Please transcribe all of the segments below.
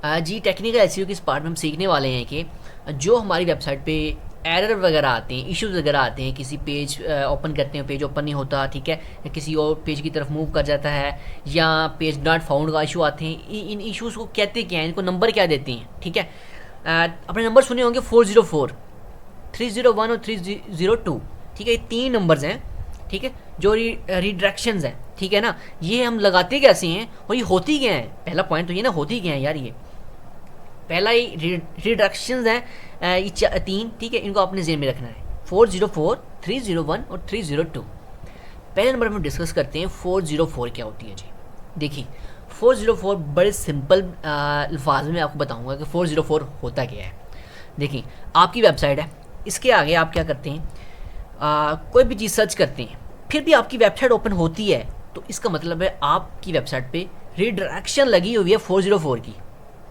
जी technical SEO के इस part में हम सीखने वाले हैं कि जो हमारी वेबसाइट पे एरर वगैरह आते हैं, इश्यूज वगैरह आते हैं, किसी पेज ओपन करते हैं, पेज ओपन नहीं होता, ठीक है, या किसी और पेज की तरफ मूव कर जाता है, या पेज नॉट फाउंड का इशू आते हैं, इन इश्यूज़ को कहते क्या हैं, इनको नंबर क्या देते हैं, ठीक है। अपने नंबर सुने होंगे 404, 301 और 302, ठीक है, ये 3 नंबर्स हैं, ठीक है, जो रिडायरेक्शंस हैं, ठीक है ना। ये हम लगाते कैसे हैं और ये होती क्या है, पहला पॉइंट तो ये ना, होती क्या है यार। ये पहला ही रिडक्शंस हैं, ये 3, ठीक है, इनको आपने जेन में रखना है। 404, 301 और 302। पहले नंबर में डिस्कस करते हैं 404 क्या होती है जी। देखिए 404 बड़े सिंपल अल्फाज में आपको बताऊंगा कि 404 होता क्या है। देखिए आपकी वेबसाइट है, इसके आगे आप क्या करते हैं, कोई भी चीज़ सर्च करते हैं, फिर भी आपकी वेबसाइट ओपन होती है, तो इसका मतलब है आपकी वेबसाइट पे रिडायरेक्शन लगी हुई है 404 की।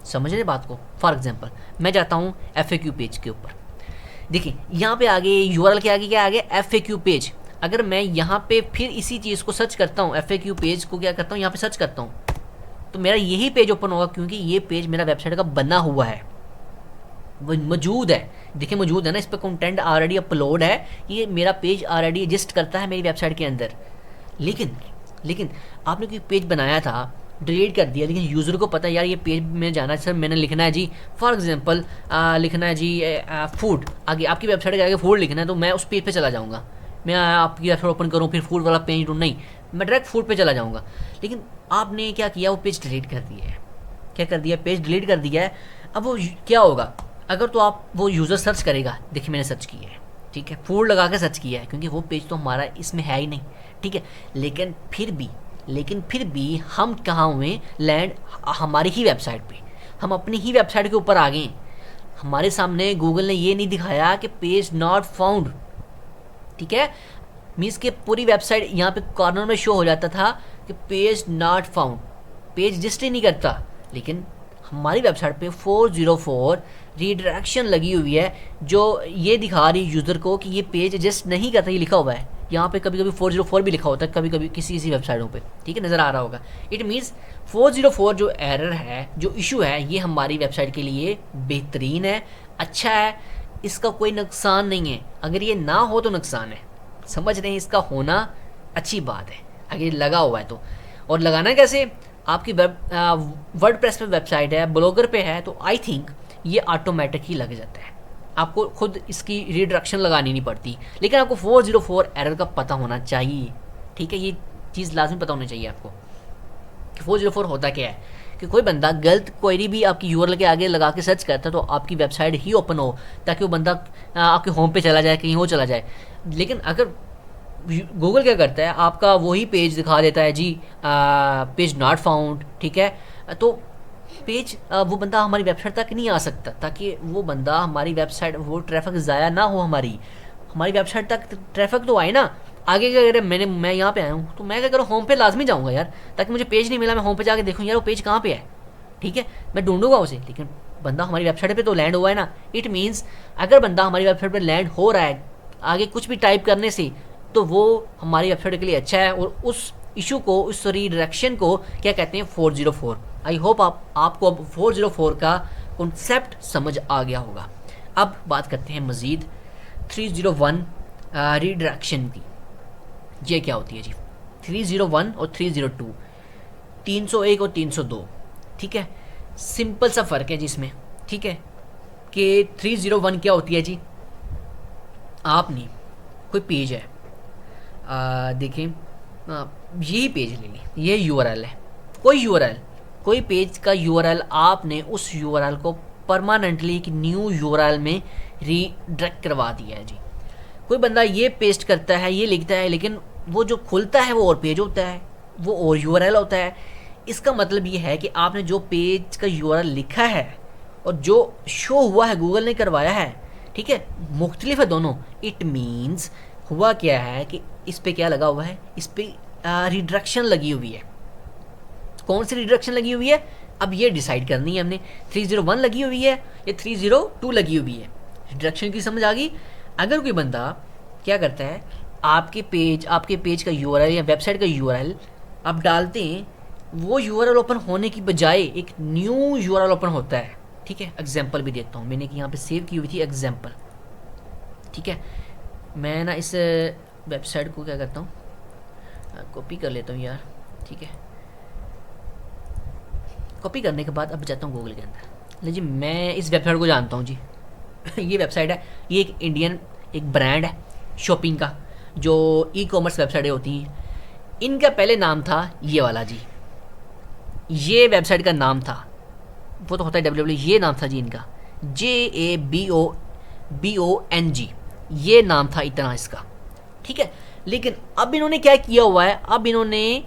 समझ रहे बात को। फॉर एग्जांपल मैं जाता हूँ FAQ पेज के ऊपर, देखिए यहाँ पे आगे URL के आगे क्या आ गया, FAQ पेज। अगर मैं यहाँ पे फिर इसी चीज़ को सर्च करता हूँ, FAQ पेज को क्या करता हूँ, यहाँ पे सर्च करता हूँ, तो मेरा यही पेज ओपन होगा, क्योंकि ये पेज मेरा वेबसाइट का बना हुआ है, वो मौजूद है। देखिए मौजूद है ना, इस पर कंटेंट ऑलरेडी अपलोड है, ये मेरा पेज ऑलरेडी एग्जिस्ट करता है मेरी वेबसाइट के अंदर। लेकिन आपने कोई पेज बनाया था, डिलीट कर दिया, लेकिन यूज़र को पता है यार ये पेज में जाना है, सर मैंने लिखना है जी, फॉर एग्जांपल लिखना है जी फूड, आगे आपकी वेबसाइट के आगे फूड लिखना है, तो मैं उस पेज पे चला जाऊँगा। मैं आपकी वेबसाइट ओपन करूँ फिर फूड वाला पेज ढूंढ, नहीं, मैं डायरेक्ट फूड पे चला जाऊँगा। लेकिन आपने क्या किया, वो पेज डिलीट कर दिया है। क्या कर दिया, पेज डिलीट कर दिया है। अब वो क्या होगा, अगर तो आप वो यूज़र सर्च करेगा, देखिए मैंने सर्च किया है, ठीक है, फूड लगा के सर्च किया है, क्योंकि वो पेज तो हमारा इसमें है ही नहीं, ठीक है। लेकिन फिर भी हम कहाँ हुए लैंड, हमारी ही वेबसाइट पे, हम अपनी ही वेबसाइट के ऊपर आ गए। हमारे सामने गूगल ने ये नहीं दिखाया कि पेज नॉट फाउंड, ठीक है, मीन्स के पूरी वेबसाइट यहाँ पे कॉर्नर में शो हो जाता था कि page not found, page register ही नहीं करता। लेकिन हमारी वेबसाइट पे 404 रीडायरेक्शन लगी हुई है, जो ये दिखा रही है यूज़र को कि ये पेज रजिस्टर नहीं करता, ये लिखा हुआ है यहाँ पे। कभी कभी 404 भी लिखा होता है, कभी कभी किसी वेबसाइटों पे, ठीक है, नज़र आ रहा होगा। इट मीन्स 404 जो एरर है, जो इशू है, ये हमारी वेबसाइट के लिए बेहतरीन है, अच्छा है, इसका कोई नुकसान नहीं है। अगर ये ना हो तो नुकसान है, समझ रहे हैं, इसका होना अच्छी बात है अगर ये लगा हुआ है तो। और लगाना कैसे, आपकी वर्डप्रेस पे वेबसाइट है, ब्लॉगर पे है, तो आई थिंक ये ऑटोमेटिक ही लग जाता है, आपको खुद इसकी रीडायरेक्शन लगानी नहीं पड़ती। लेकिन आपको 404 एरर का पता होना चाहिए, ठीक है, ये चीज़ लाजमी पता होनी चाहिए आपको कि 404 होता क्या है। कि कोई बंदा गलत क्वेरी भी आपकी URL के आगे लगा के सर्च करता है, तो आपकी वेबसाइट ही ओपन हो, ताकि वो बंदा आपके होम पे चला जाए, कहीं और चला जाए। लेकिन अगर गूगल क्या करता है, आपका वही पेज दिखा देता है जी, पेज नॉट फाउंड, ठीक है, तो पेज वो बंदा हमारी वेबसाइट तक नहीं आ सकता, ताकि वो बंदा हमारी वेबसाइट, वो ट्रैफिक ज़ाया ना हो, हमारी वेबसाइट तक ट्रैफिक तो आए ना। आगे क्या करें, मैं यहाँ पे आया हूँ, तो मैं क्या करूँ, होम पे लाजमी जाऊँगा यार, ताकि मुझे पेज नहीं मिला, मैं होम पे जाके देखूँ यार वो पेज कहाँ पे है, ठीक है, मैं ढूंढूंगा उसे। लेकिन बंदा हमारी वेबसाइट पे तो लैंड हुआ है ना। इट मीन्स अगर बंदा हमारी वेबसाइट पे लैंड हो रहा है आगे कुछ भी टाइप करने से, तो वो हमारी वेबसाइट के लिए अच्छा है, और उस इशू को, उस रिडायरेक्शन को क्या कहते हैं, 404। आई होप आपको अब 404 का कॉन्सेप्ट समझ आ गया होगा। अब बात करते हैं मज़ीद 301 रिडायरेक्शन की। ये क्या होती है जी, 301 और 302, 301 और 302, ठीक है, सिंपल सा फ़र्क है जिसमें, ठीक है, कि 301 क्या होती है जी, आपने कोई पेज है, देखें, यही पेज ले लें, ये URL है, कोई पेज का URL, आपने उस URL को परमानेंटली एक न्यू URL में रीडायरेक्ट करवा दिया है जी। कोई बंदा ये पेस्ट करता है, ये लिखता है, लेकिन वो जो खुलता है वो और पेज होता है, वो और URL होता है। इसका मतलब ये है कि आपने जो पेज का URL लिखा है और जो शो हुआ है, गूगल ने करवाया है, ठीक है, मुख्तलिफ है दोनों। इट मीन्स हुआ क्या है कि इस पे क्या लगा हुआ है, इस पे रिडायरेक्शन लगी हुई है। कौन सी रिडायरेक्शन लगी हुई है, अब ये डिसाइड करनी है हमने, 301 लगी हुई है या 302 लगी हुई है। रिडायरेक्शन की समझ आ गई। अगर कोई बंदा क्या करता है, आपके पेज का URL या वेबसाइट का URL आप डालते हैं वो यूआरएल ओपन होने की बजाय एक न्यू यूआरएल ओपन होता है। ठीक है, एग्जांपल भी देता हूँ, मैंने कि यहाँ पे सेव की हुई थी एग्जांपल। ठीक है, मैं ना इस वेबसाइट को क्या करता हूँ, कॉपी कर लेता हूँ यार। ठीक है, कॉपी करने के बाद अब जाता हूँ गूगल के अंदर। लीजिए, मैं इस वेबसाइट को जानता हूँ जी। ये वेबसाइट है, ये एक इंडियन एक ब्रांड है शॉपिंग का, जो ई कॉमर्स वेबसाइटें होती हैं। इनका पहले नाम था ये वाला जी, ये वेबसाइट का नाम था, वो तो होता है डब्ल्यू, ये नाम था जी इनका, JABONG, ये नाम था इतना इसका। ठीक है, लेकिन अब इन्होंने क्या किया हुआ है, अब इन्होंने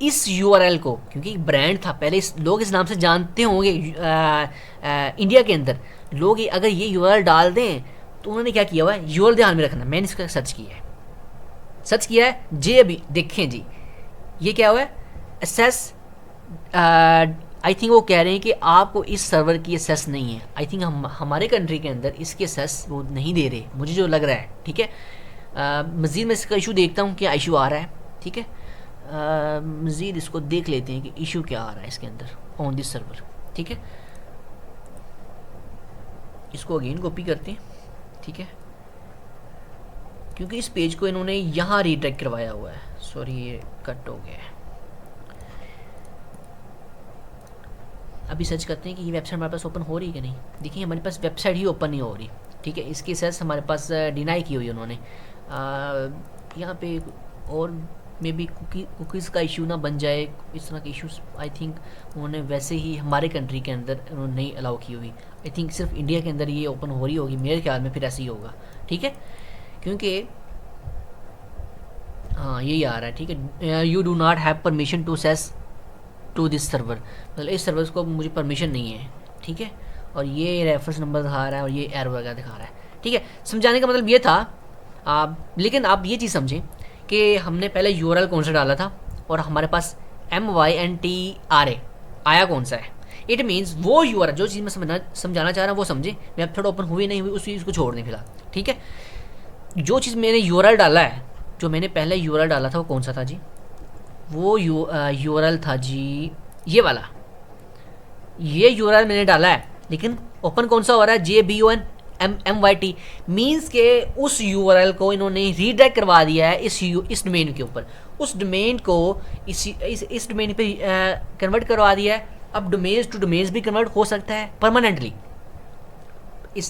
इस यूआरएल को, क्योंकि ब्रांड था पहले, लोग इस नाम से जानते होंगे इंडिया के अंदर लोग, अगर ये यूआरएल डाल दें तो उन्होंने क्या किया हुआ है, यूआरएल ध्यान में रखना, मैंने इसका सर्च किया है जे, अभी देखें जी, ये क्या हुआ है, एसेस, आई थिंक वो कह रहे हैं कि आपको इस सर्वर की एसेस नहीं है। आई थिंक हमारे कंट्री के अंदर इसकी एसेस वो नहीं दे रहे, मुझे जो लग रहा है। ठीक है, मज़ीद मैं इसका इशू देखता हूँ, क्या इशू आ रहा है। ठीक है, मज़ीद इसको देख लेते हैं कि इशू क्या आ रहा है इसके अंदर ऑन दिस सर्वर। ठीक है, इसको अगेन कॉपी करते हैं। ठीक है, क्योंकि इस पेज को इन्होंने यहाँ रीडायरेक्ट करवाया हुआ है, सॉरी ये कट हो गया है। अभी सर्च करते हैं कि ये वेबसाइट हमारे पास ओपन हो रही है कि नहीं। देखिए, हमारे पास वेबसाइट ही ओपन नहीं हो रही। ठीक है, इसकी सेस हमारे पास डिनाई की हुई है उन्होंने। यहाँ पे और मे बी कुकीज़ का इशू ना बन जाए, इस तरह के इश्यूज आई थिंक उन्होंने वैसे ही हमारे कंट्री के अंदर उन्होंने नहीं अलाउ की हुई। आई थिंक सिर्फ इंडिया के अंदर ये ओपन हो रही होगी, मेरे ख्याल में फिर ऐसे ही होगा। ठीक है, क्योंकि हाँ यही आ रहा है। ठीक है, you do not have permission to access to this server, मतलब इस सर्वर को मुझे परमिशन नहीं है। ठीक है, और ये रेफरेंस नंबर दिखा रहा है और ये एरर वगैरह दिखा रहा है। ठीक है, समझाने का मतलब ये था, लेकिन आप ये चीज़ समझें कि हमने पहले यूआरएल कौन सा डाला था और हमारे पास MYNTRA आया कौन सा है। इट मीन्स वो यूआरएल, जो चीज़ मैं समझाना चाह रहा हूँ वो समझे, वेबसाइट ओपन हुई नहीं हुई उस चीज़ को छोड़ दें फिलहाल। ठीक है, जो चीज़ मैंने यूआरएल डाला है, जो मैंने पहले यूआरएल डाला था वो कौन सा था जी, वो यूआरएल था जी ये वाला, ये यूआरएल मैंने डाला है, लेकिन ओपन कौन सा हो रहा है, JBONMMYT, मीन्स के उस यूआरएल को इन्होंने रीडायरेक्ट करवा दिया है इस डोमेन के ऊपर, उस डोमेन को इस डोमेन पे कन्वर्ट करवा दिया है। अब डोमेन्स टू डोमेन्स भी कन्वर्ट हो सकता है परमानेंटली।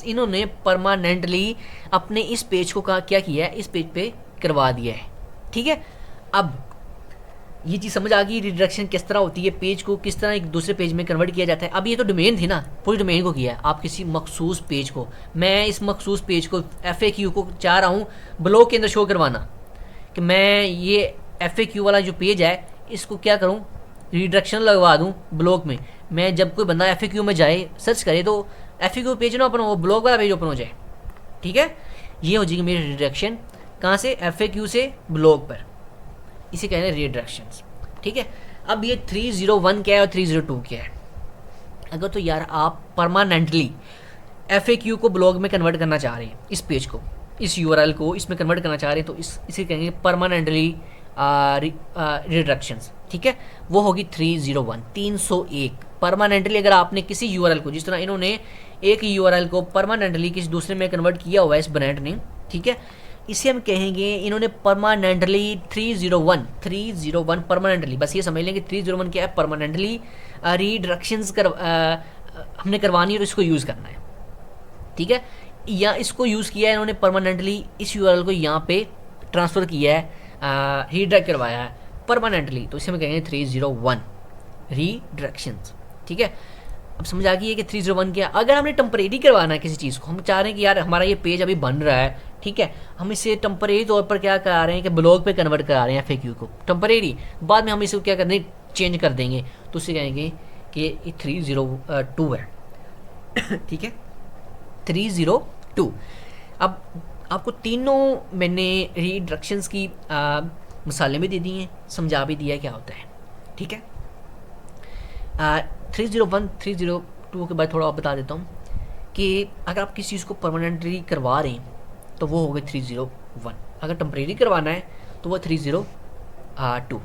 इन्होंने परमानेंटली अपने इस पेज को क्या किया है, इस पेज पे करवा दिया है। ठीक है, अब ये चीज़ समझ आ गई रिडायरेक्शन किस तरह होती है, पेज को किस तरह एक दूसरे पेज में कन्वर्ट किया जाता है। अब ये तो डोमेन थी ना, पूरी डोमेन को किया है, आप किसी मखसूस पेज को, मैं इस मखसूस पेज को FAQ को चाह रहा हूँ ब्लॉग के अंदर शो करवाना, कि मैं ये FAQ वाला जो पेज है इसको क्या करूँ, रिडायरेक्शन लगवा दूँ ब्लॉग में। मैं जब कोई बंदा FAQ में जाए सर्च करे तो FAQ पेज ना ओपन हो, ब्लॉग वाला पेज ओपन हो जाए। ठीक है, ये हो जाएगी मेरी रिडायरेक्शन, कहाँ से, FAQ से ब्लॉग पर, इसे कहते हैं रीडायरेक्शंस। ठीक है, अब ये 301 क्या है और 302 क्या है। अगर तो यार आप परमानेंटली FAQ को ब्लॉग में कन्वर्ट करना चाह रहे हैं, इस पेज को, इस यूआरएल को इसमें कन्वर्ट करना चाह रहे हैं, तो इसे कहेंगे परमानेंटली रीडायरेक्शंस। ठीक है, वो होगी 301 301 परमानेंटली। अगर आपने किसी यूआरएल को, जिस तरह इन्होंने एक यूआरएल को परमानेंटली किसी दूसरे में कन्वर्ट किया हुआ है इस ब्रांड ने, ठीक है, इसे हम कहेंगे इन्होंने परमानेंटली 301 परमानेंटली, बस ये समझ लें कि 301 क्या है, परमानेंटली रीडायरेक्शंस हमने करवानी है और इसको यूज़ करना है। ठीक है, या इसको यूज़ किया है इन्होंने परमानेंटली, इस यूआरएल को यहाँ पे ट्रांसफ़र किया है, रीडायरेक्ट करवाया है परमानेंटली, तो इसे हम कहेंगे 301 रीडायरेक्शंस। ठीक है, अब समझ आ गई है कि 301 क्या। अगर हमने टेम्परेरी करवाना है किसी चीज़ को, हम चाह रहे हैं कि यार हमारा ये पेज अभी बन रहा है, ठीक है, हम इसे टेम्परेरी तौर पर क्या करा रहे हैं कि ब्लॉग पे कन्वर्ट करा रहे हैं FAQ को टेम्परेरी, बाद में हम इसे क्या करने चेंज कर देंगे, तो उसे कहेंगे कि ये 302 है। ठीक है, 302। अब आपको तीनों मैंने रीडायरेक्शंस की मिसालें भी दे दी हैं, समझा भी दिया है क्या होता है। ठीक है, 301 302 के बाद थोड़ा और बता देता हूँ कि अगर आप किसी चीज़ को परमानेंटली करवा रहे हैं तो वो हो गए 301, अगर टेम्परेरी करवाना है तो वो 302।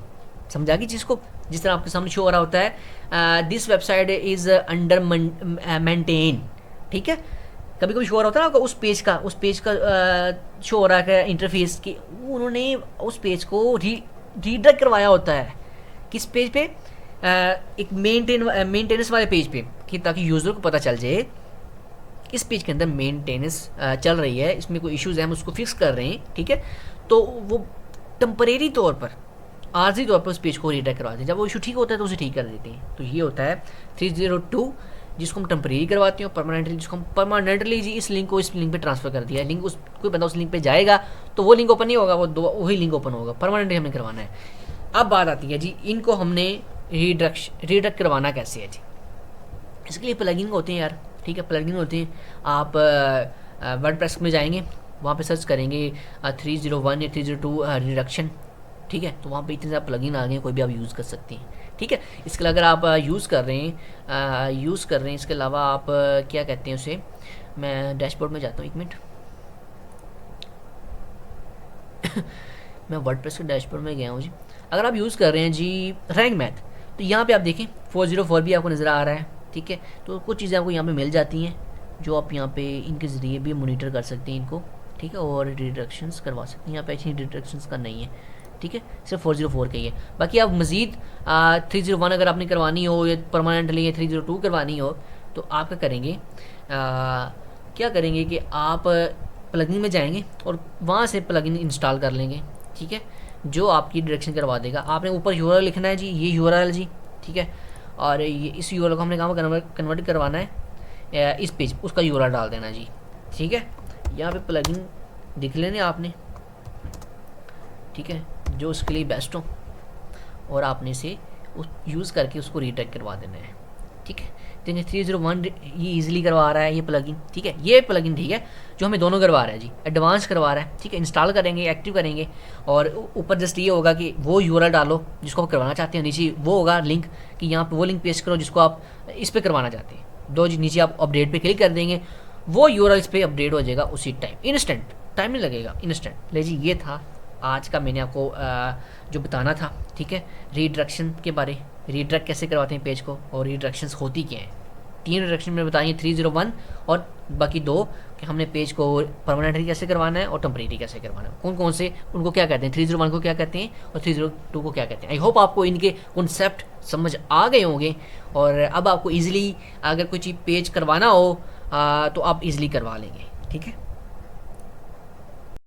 समझा गई चीज़ को, जिस तरह आपके सामने शो हो रहा होता है this website is under maintain, ठीक है। कभी कभी शो हो रहा होता है ना उस पेज का शो हो रहा है इंटरफेस की, उन्होंने उस पेज को रीडायरेक्ट करवाया होता है किस पेज पे, एक मेंटेनेंस वाले पेज पे, कि ताकि यूज़र को पता चल जाए इस पेज के अंदर मेंटेनेंस चल रही है, इसमें कोई इश्यूज़ हैं हम उसको फिक्स कर रहे हैं, ठीक है। तो वो टेम्परेरी तौर पर, आर्जी तौर पर उस पेज को रीडायरेक्ट करवाते हैं। जब वो इशू ठीक होता है तो उसे ठीक कर देते हैं। तो ये होता है 302, जिसको हम टेम्परेरी करवाते हैं, और परमानेंटली जिसको हम परमानेंटली जी इस लिंक को इस लिंक पे ट्रांसफर कर दिया है। लिंक उस कोई बंदा उस लिंक पे जाएगा तो वो लिंक ओपन नहीं होगा, वही लिंक ओपन होगा। परमानेंटली हमने करवाना है। अब बात आती है जी इनको हमने रीडायरेक्ट करवाना कैसे है जी। इसके लिए प्लगइन होते हैं यार, ठीक है। प्लगइन होते हैं, आप वर्डप्रेस में जाएंगे, वहाँ पे सर्च करेंगे 301 या 302 रिडक्शन, ठीक है। तो वहाँ पे इतने ज़्यादा प्लगइन आ गए, कोई भी आप यूज़ कर सकते हैं, ठीक है। इसके अलावा अगर आप यूज़ कर रहे हैं इसके अलावा आप क्या कहते हैं उसे, मैं डैशबोर्ड में जाता हूँ, एक मिनट मैं वर्डप्रेस के डैशबोर्ड में गया हूँ जी। अगर आप यूज़ कर रहे हैं जी रैंक मैथ, तो यहाँ पे आप देखें 404 भी आपको नज़र आ रहा है, ठीक है। तो कुछ चीज़ें आपको यहाँ पे मिल जाती हैं जो आप यहाँ पे इनके ज़रिए भी मोनीटर कर सकते हैं इनको, ठीक है, और रिडक्शंस करवा सकते हैं। यहाँ पे अच्छी रिडक्शंस का नहीं है, ठीक है, सिर्फ 404 का ही है। बाकी आप मज़ीद 301 अगर आपने करवानी हो, या परमानेंटली या 302 करवानी हो, तो आप क्या करेंगे, क्या करेंगे कि आप प्लगइन में जाएंगे और वहाँ से प्लगइन इंस्टॉल कर लेंगे, ठीक है, जो आपकी डायरेक्शन करवा देगा। आपने ऊपर यूआरएल लिखना है जी, ये यूआरएल जी, ठीक है, और ये इस यूआरएल को हमने कहाँ कन्वर्ट करवाना है, इस पेज उसका यूआरएल डाल देना जी, ठीक है। यहाँ पे प्लगइन दिख लेने आपने, ठीक है, जो उसके लिए बेस्ट हो, और आपने इसे यूज़ करके उसको रीडायरेक्ट करवा देना है, ठीक है। देखिए 301 ये इजीली करवा रहा है ये प्लगइन, ठीक है। ये प्लगइन ठीक है जो हमें दोनों करवा रहा है जी, एडवांस करवा रहा है, ठीक है। इंस्टॉल करेंगे, एक्टिव करेंगे, और ऊपर जस्ट ये होगा कि वो यूआरएल डालो जिसको आप करवाना चाहते हैं, नीचे वो होगा लिंक कि यहाँ पे वो लिंक पेस्ट करो जिसको आप इस पर करवाना चाहते हैं। दो जी नीचे आप अपडेट पे क्लिक कर देंगे, वो यूआरएल इस पर अपडेट हो जाएगा उसी टाइम, इंस्टेंट, टाइम नहीं लगेगा, इंस्टेंट। ले जी ये था आज का मैंने आपको जो बताना था, ठीक है, रीडायरेक्शन के बारे, रीडायरेक्ट कैसे करवाते हैं पेज को, और रीडायरेक्शंस होती क्या हैं। 3 रिडक्शन में बताइए, 301 और बाकी 2 कि हमने पेज को परमानेंटली कैसे करवाना है और टेम्परेरी कैसे करवाना है, कौन कौन से उनको क्या कहते हैं, 301 को क्या कहते हैं और 302 को क्या कहते हैं। आई होप आपको इनके कॉन्सेप्ट समझ आ गए होंगे, और अब आपको ईजिली अगर कोई चीज़ पेज करवाना हो तो आप ईजिली करवा लेंगे, ठीक है।